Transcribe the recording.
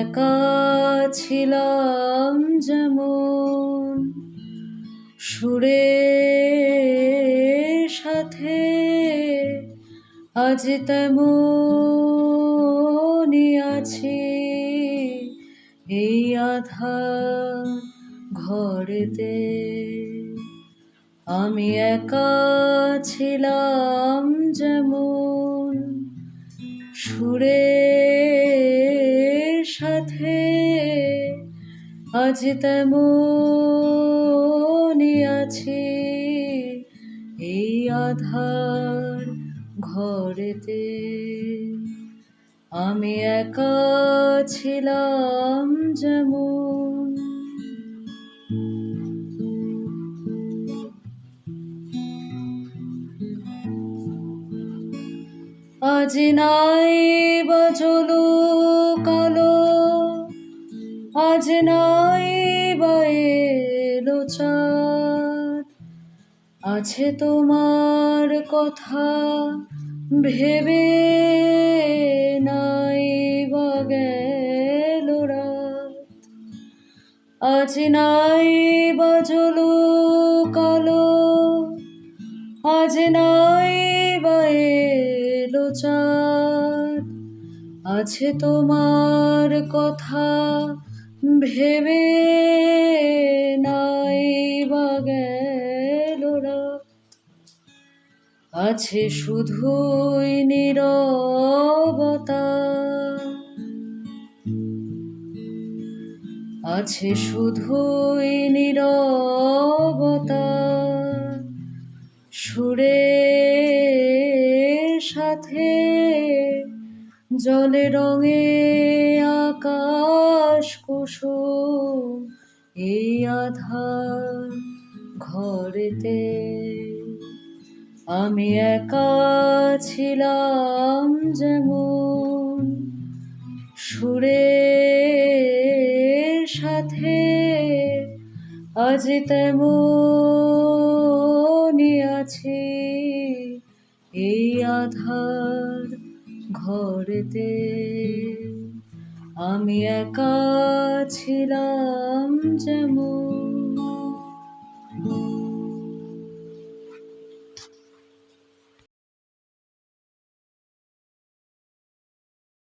একা ছিলাম যেমন সুরের সাথে, আজ তেমনই আছি এই আঁধার ঘরেতে। আমি একা ছিলাম যেমন সুরের সাথে, আজ তেমনই আছি এই আঁধার ঘরেতে। আমি একা ছিলাম যেমন। আজ নাই বাজলো কালো, আজ নাই বা এলো চাঁদ, আছে তোমার কথা ভেবে নাই বা গেল রাত। আজ নাই বাজলো কালো, আজ নাই বা এলো চাঁদ, আছে তোমার কথা ভেবে নাই বা গেল রাত। আছে শুধুই নীরবতা, আছে শুধুই নীরবতা, সুরের সাথে জলে রঙে আকাশ কুসুম এই আঁধার ঘরেতে। আমি একা ছিলাম যেমন সুরের সাথে, আজ তেমনই আছি এই আঁধার ঘরেতে। আমি একা ছিলাম যেমন।